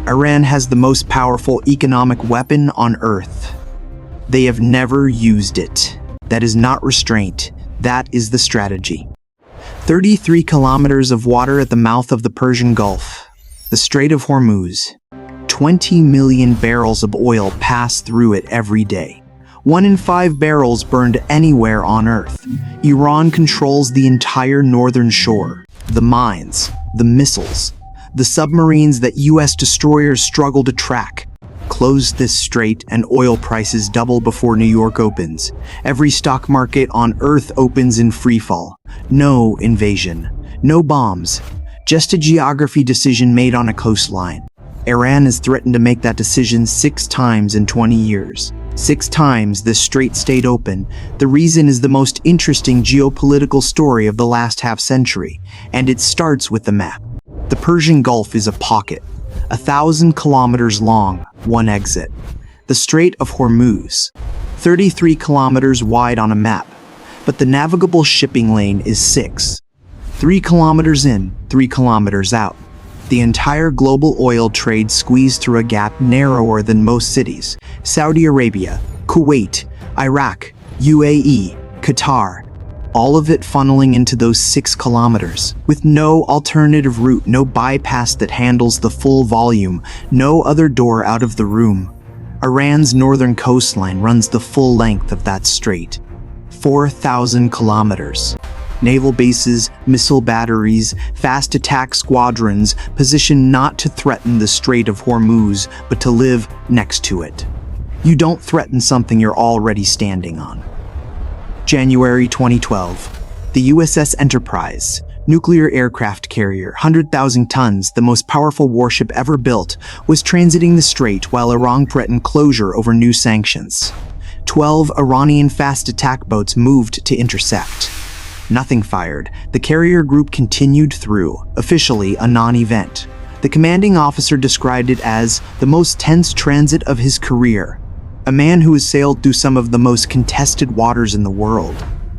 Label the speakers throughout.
Speaker 1: Iran has the most powerful economic weapon on Earth. They have never used it. That is not restraint. That is the strategy. 33 kilometers of water at the mouth of the Persian Gulf. The Strait of Hormuz. 20 million barrels of oil pass through it every day. 1 in 5 barrels burned anywhere on Earth. Iran controls the entire northern shore. The mines, the missiles, the submarines that US destroyers struggle to track. Close this strait and oil prices double before New York opens. Every stock market on Earth opens in freefall. No invasion, no bombs, just a geography decision made on a coastline. Iran has threatened to make that decision 6 times in 20 years. 6 times this strait stayed open. The reason is the most interesting geopolitical story of the last half-century, and it starts with the map. The Persian Gulf is a pocket, 1,000 kilometers long, one exit. The Strait of Hormuz, 33 kilometers wide on a map, but the navigable shipping lane is 6. 3 kilometers in, 3 kilometers out. The entire global oil trade squeezed through a gap narrower than most cities. Saudi Arabia, Kuwait, Iraq, UAE, Qatar, all of it funneling into those 6 kilometers. With no alternative route, no bypass that handles the full volume, no other door out of the room. Iran's northern coastline runs the full length of that strait. 4,000 kilometers. Naval bases, missile batteries, fast attack squadrons positioned not to threaten the Strait of Hormuz, but to live next to it. You don't threaten something you're already standing on. January 2012. The USS Enterprise, nuclear aircraft carrier, 100,000 tons, the most powerful warship ever built, was transiting the strait while Iran threatened closure over new sanctions. 12 Iranian fast attack boats moved to intercept. Nothing fired. The carrier group continued through, officially a non-event. The commanding officer described it as the most tense transit of his career. A man who has sailed through some of the most contested waters in the world.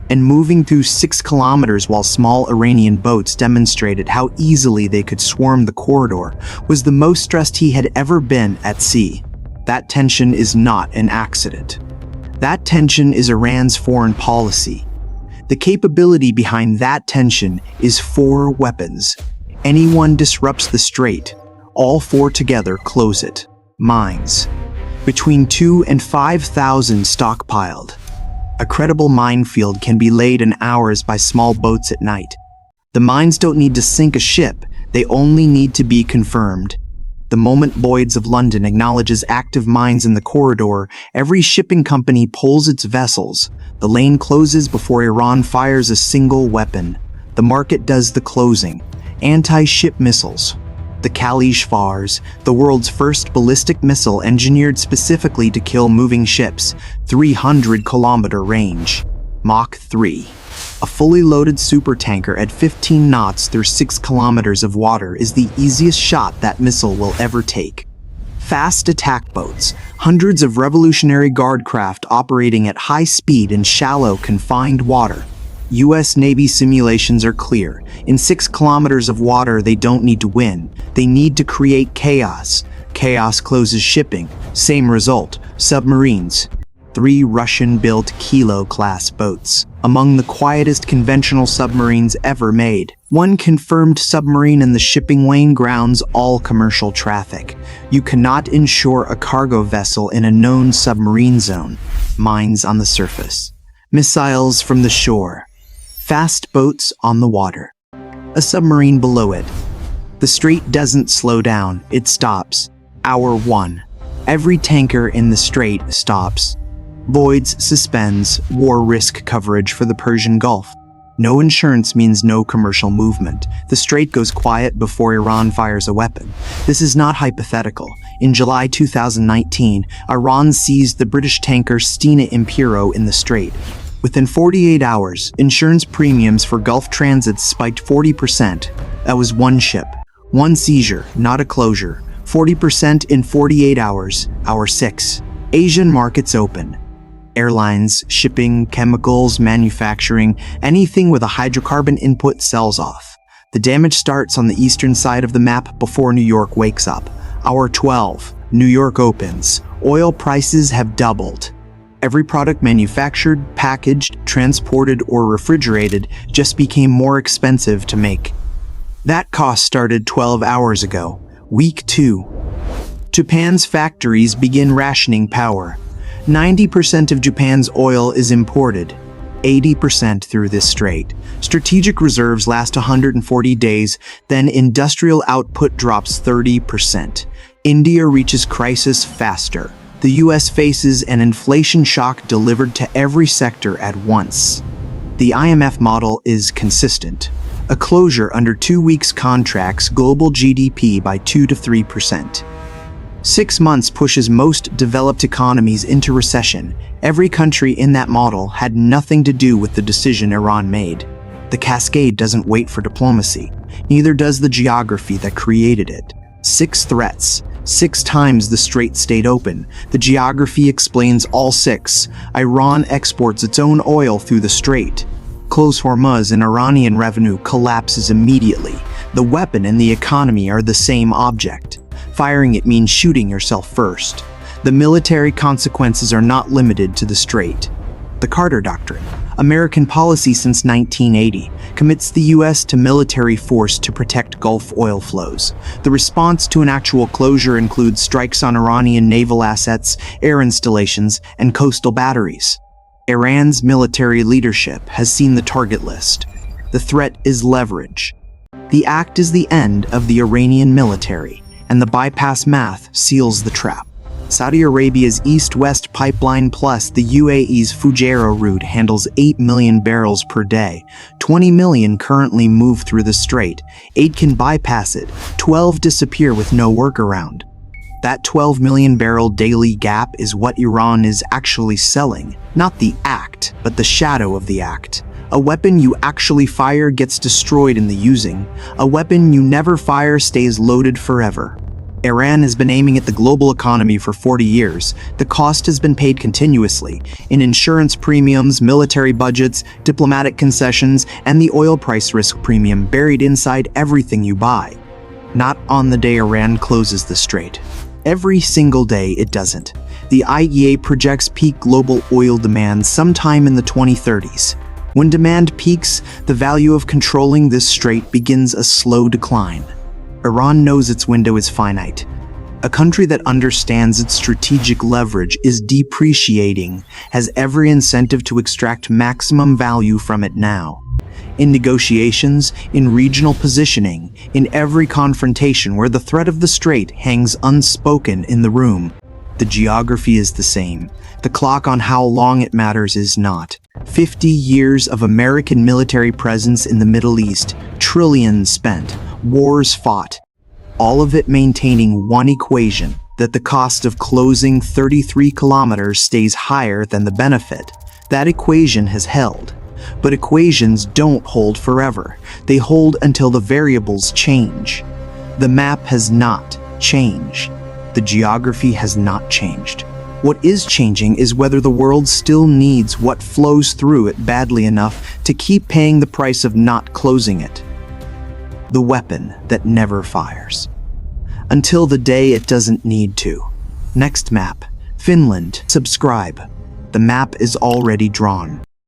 Speaker 1: And moving through 6 kilometers while small Iranian boats demonstrated how easily they could swarm the corridor was the most stressed he had ever been at sea. That tension is not an accident. That tension is Iran's foreign policy. The capability behind that tension is 4 weapons. Anyone disrupts the strait, all 4 together close it. Mines. Between 2,000 and 5,000 stockpiled. A credible minefield can be laid in hours by small boats at night. The mines don't need to sink a ship, they only need to be confirmed. The moment Lloyd's of London acknowledges active mines in the corridor, every shipping company pulls its vessels. The lane closes before Iran fires a single weapon. The market does the closing. Anti-ship missiles. The Kalish-Fars, the world's first ballistic missile engineered specifically to kill moving ships, 300-kilometer range. Mach 3. A fully loaded supertanker at 15 knots through 6 kilometers of water is the easiest shot that missile will ever take. Fast attack boats, hundreds of Revolutionary Guard craft operating at high speed in shallow, confined water. US Navy simulations are clear. In 6 kilometers of water, they don't need to win. They need to create chaos. Chaos closes shipping. Same result. Submarines. 3 Russian-built Kilo-class boats. Among the quietest conventional submarines ever made. 1 confirmed submarine in the shipping lane grounds all commercial traffic. You cannot insure a cargo vessel in a known submarine zone. Mines on the surface. Missiles from the shore. Fast boats on the water. A submarine below it. The strait doesn't slow down, it stops. Hour 1. Every tanker in the strait stops. Lloyd's suspends war risk coverage for the Persian Gulf. No insurance means no commercial movement. The strait goes quiet before Iran fires a weapon. This is not hypothetical. In July 2019, Iran seized the British tanker Stena Impero in the strait. Within 48 hours, insurance premiums for Gulf transits spiked 40%. That was 1 ship. 1 seizure, not a closure. 40% in 48 hours. Hour 6. Asian markets open. Airlines, shipping, chemicals, manufacturing, anything with a hydrocarbon input sells off. The damage starts on the eastern side of the map before New York wakes up. Hour 12, New York opens. Oil prices have doubled. Every product manufactured, packaged, transported, or refrigerated just became more expensive to make. That cost started 12 hours ago. Week 2. Japan's factories begin rationing power. 90% of Japan's oil is imported, 80% through this strait. Strategic reserves last 140 days, then industrial output drops 30%. India reaches crisis faster. The US faces an inflation shock delivered to every sector at once. The IMF model is consistent. A closure under 2 weeks contracts global GDP by 2 to 3%. 6 months pushes most developed economies into recession. Every country in that model had nothing to do with the decision Iran made. The cascade doesn't wait for diplomacy. Neither does the geography that created it. 6 threats. 6 times the strait stayed open. The geography explains all 6. Iran exports its own oil through the strait. Close Hormuz and Iranian revenue collapses immediately. The weapon and the economy are the same object. Firing it means shooting yourself first. The military consequences are not limited to the strait. The Carter Doctrine, American policy since 1980, commits the U.S. to military force to protect Gulf oil flows. The response to an actual closure includes strikes on Iranian naval assets, air installations, and coastal batteries. Iran's military leadership has seen the target list. The threat is leverage. The act is the end of the Iranian military, and the bypass math seals the trap. Saudi Arabia's East-West pipeline plus the UAE's Fujairah route handles 8 million barrels per day. 20 million currently move through the strait. 8 can bypass it. 12 disappear with no workaround. That 12 million barrel daily gap is what Iran is actually selling. Not the act, but the shadow of the act. A weapon you actually fire gets destroyed in the using. A weapon you never fire stays loaded forever. Iran has been aiming at the global economy for 40 years. The cost has been paid continuously in insurance premiums, military budgets, diplomatic concessions, and the oil price risk premium buried inside everything you buy. Not on the day Iran closes the strait. Every single day it doesn't. The IEA projects peak global oil demand sometime in the 2030s. When demand peaks, the value of controlling this strait begins a slow decline. Iran knows its window is finite. A country that understands its strategic leverage is depreciating, has every incentive to extract maximum value from it now. In negotiations, in regional positioning, in every confrontation where the threat of the strait hangs unspoken in the room, the geography is the same. The clock on how long it matters is not. 50 years of American military presence in the Middle East, trillions spent, wars fought, all of it maintaining one equation, that the cost of closing 33 kilometers stays higher than the benefit. That equation has held. But equations don't hold forever. They hold until the variables change. The map has not changed. The geography has not changed. What is changing is whether the world still needs what flows through it badly enough to keep paying the price of not closing it. The weapon that never fires. Until the day it doesn't need to. Next map, Finland. Subscribe. The map is already drawn.